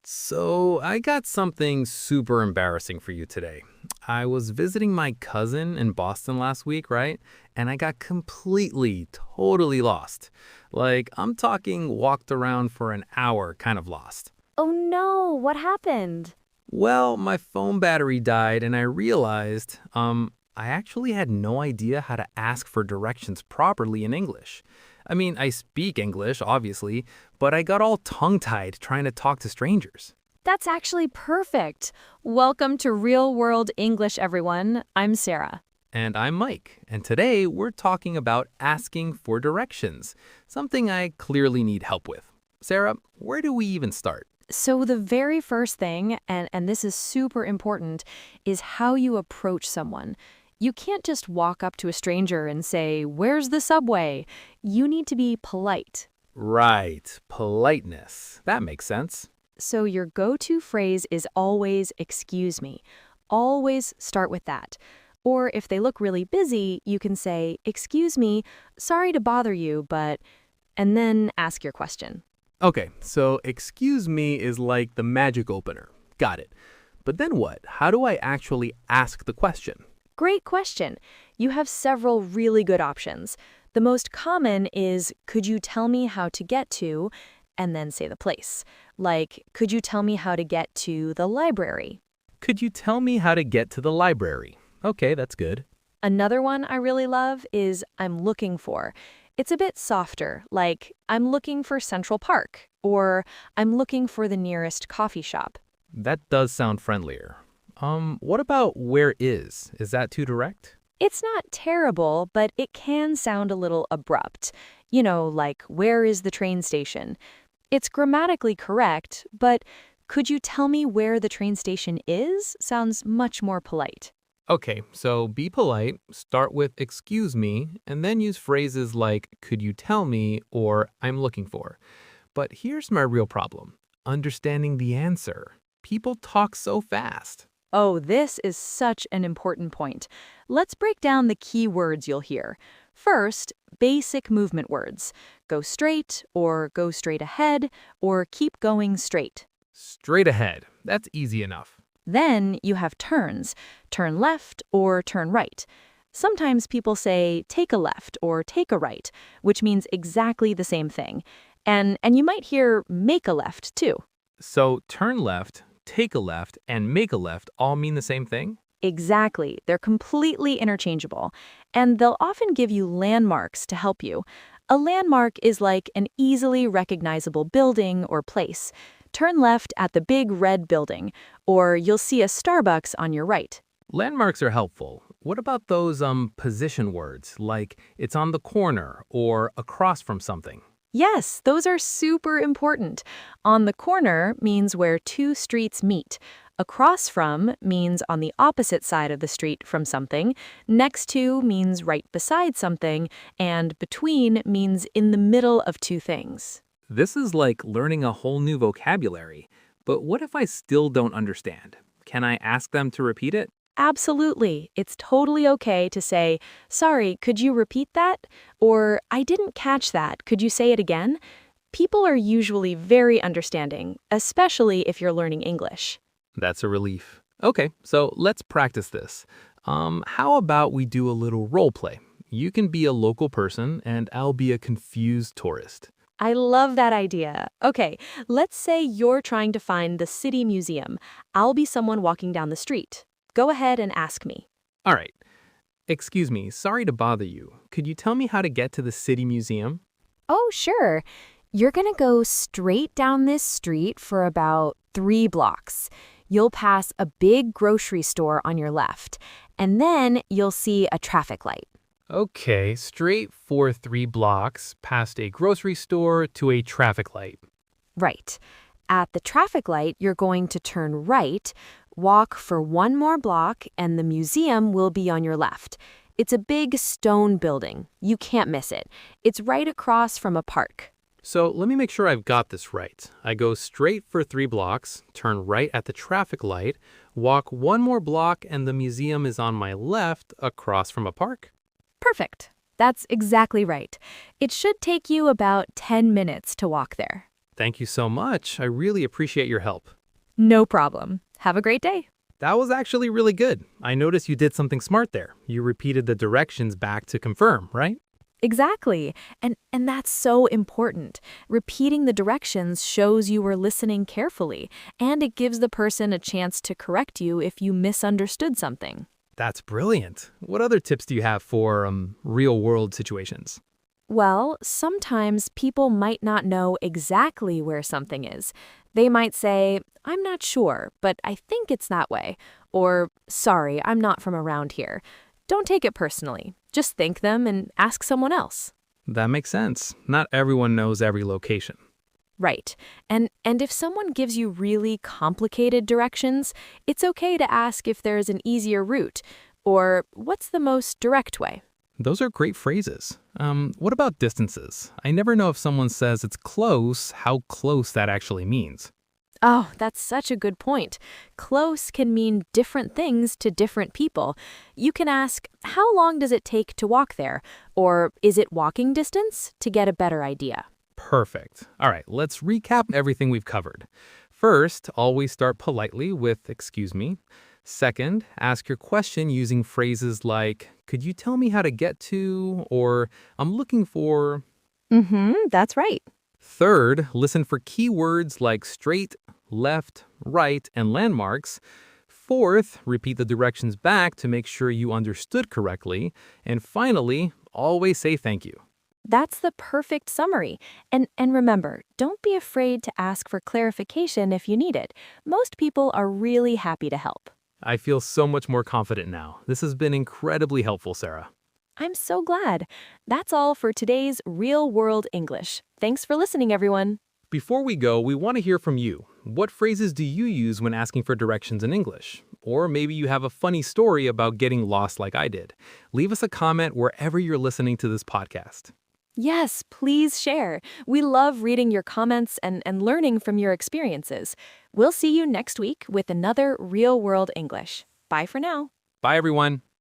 So, I got something super embarrassing for you today. I was visiting my cousin in Boston last week, right? And I got completely, totally lost. Like, I'm talking walked around for an hour, kind of lost. Oh no, what happened? Well, my phone battery died, and I realized, I actually had no idea how to ask for directions properly in English. I mean, I speak English, obviously, but I got all tongue tied trying to talk to strangers. That's actually perfect. Welcome to Real World English, everyone. I'm Sarah. And I'm Mike, and today we're talking about asking for directions, something I clearly need help with. Sarah, where do we even start? So, the very first thing, and this is super important, is how you approach someone. You can't just walk up to a stranger and say, "Where's the subway?" You need to be polite. Right, politeness. That makes sense. So, your go to phrase is always, "Excuse me." Always start with that. Or if they look really busy, you can say, "Excuse me, sorry to bother you, but," and then ask your question. Okay, so excuse me is like the magic opener. Got it. But then what? How do I actually ask the question? Great question. You have several really good options. The most common is, "Could you tell me how to get to," and then say the place. Like, "Could you tell me how to get to the library?" Could you tell me how to get to the library? Okay, that's good. Another one I really love is, "I'm looking for." It's a bit softer, like, "I'm looking for Central Park," or "I'm looking for the nearest coffee shop." That does sound friendlier. What about where is? Is that too direct? It's not terrible, but it can sound a little abrupt. Like, "Where is the train station?" It's grammatically correct, but "Could you tell me where the train station is?" sounds much more polite. Okay, so be polite, start with excuse me, and then use phrases like could you tell me or I'm looking for. But here's my real problem understanding the answer. People talk so fast. Oh, this is such an important point. Let's break down the key words you'll hear. First, basic movement words. Go straight, or go straight ahead, or keep going straight. Straight ahead. That's easy enough. Then you have turns. Turn left or turn right. Sometimes people say take a left or take a right, which means exactly the same thing. And you might hear make a left too. So turn left, take a left, and make a left all mean the same thing? Exactly. They're completely interchangeable. And they'll often give you landmarks to help you. A landmark is like an easily recognizable building or place. Turn left at the big red building, or you'll see a Starbucks on your right. Landmarks are helpful. What about those position words like it's on the corner or across from something? Yes, those are super important. On the corner means where two streets meet. Across from means on the opposite side of the street from something. Next to means right beside something. And between means in the middle of two things. This is like learning a whole new vocabulary. But what if I still don't understand? Can I ask them to repeat it? Absolutely. It's totally okay to say, "Sorry, could you repeat that?" Or, "I didn't catch that. Could you say it again?" People are usually very understanding, especially if you're learning English. That's a relief. Okay, so let's practice this. How about we do a little role play? You can be a local person and I'll be a confused tourist. I love that idea. Okay, let's say you're trying to find the City Museum. I'll be someone walking down the street. Go ahead and ask me. All right. Excuse me, sorry to bother you. Could you tell me how to get to the City Museum? Oh, sure. You're going to go straight down this street for about 3 blocks. You'll pass a big grocery store on your left, and then you'll see a traffic light. Okay, straight for 3 blocks, past a grocery store to a traffic light. Right. At the traffic light, you're going to turn right, walk for 1 more block, and the museum will be on your left. It's a big stone building. You can't miss it. It's right across from a park. So let me make sure I've got this right. I go straight for 3 blocks, turn right at the traffic light, walk 1 more block, and the museum is on my left across from a park. Perfect. That's exactly right. It should take you about 10 minutes to walk there. Thank you so much. I really appreciate your help. No problem. Have a great day. That was actually really good. I noticed you did something smart there. You repeated the directions back to confirm, right? Exactly. And that's so important. Repeating the directions shows you were listening carefully, and it gives the person a chance to correct you if you misunderstood something. That's brilliant. What other tips do you have for real world situations? Well, sometimes people might not know exactly where something is. They might say, "I'm not sure, but I think it's that way," or "Sorry, I'm not from around here." Don't take it personally. Just thank them and ask someone else. That makes sense. Not everyone knows every location. Right. And if someone gives you really complicated directions, it's okay to ask if there's an easier route or what's the most direct way. Those are great phrases. What about distances? I never know if someone says it's close, how close that actually means. Oh, that's such a good point. Close can mean different things to different people. You can ask, "How long does it take to walk there?" Or "Is it walking distance?" to get a better idea. Perfect. All right, let's recap everything we've covered. First, always start politely with "excuse me." Second, ask your question using phrases like, "Could you tell me how to get to?" or "I'm looking for." That's right. Third, listen for keywords like straight, left, right, and landmarks. Fourth, repeat the directions back to make sure you understood correctly. And finally, always say thank you. That's the perfect summary. And remember, don't be afraid to ask for clarification if you need it. Most people are really happy to help. I feel so much more confident now. This has been incredibly helpful, Sarah. I'm so glad. That's all for today's Real World English. Thanks for listening, everyone. Before we go, we want to hear from you. What phrases do you use when asking for directions in English? Or maybe you have a funny story about getting lost like I did. Leave us a comment wherever you're listening to this podcast. Yes, please share. We love reading your comments and learning from your experiences. We'll see you next week with another Real World English. Bye for now. Bye, everyone.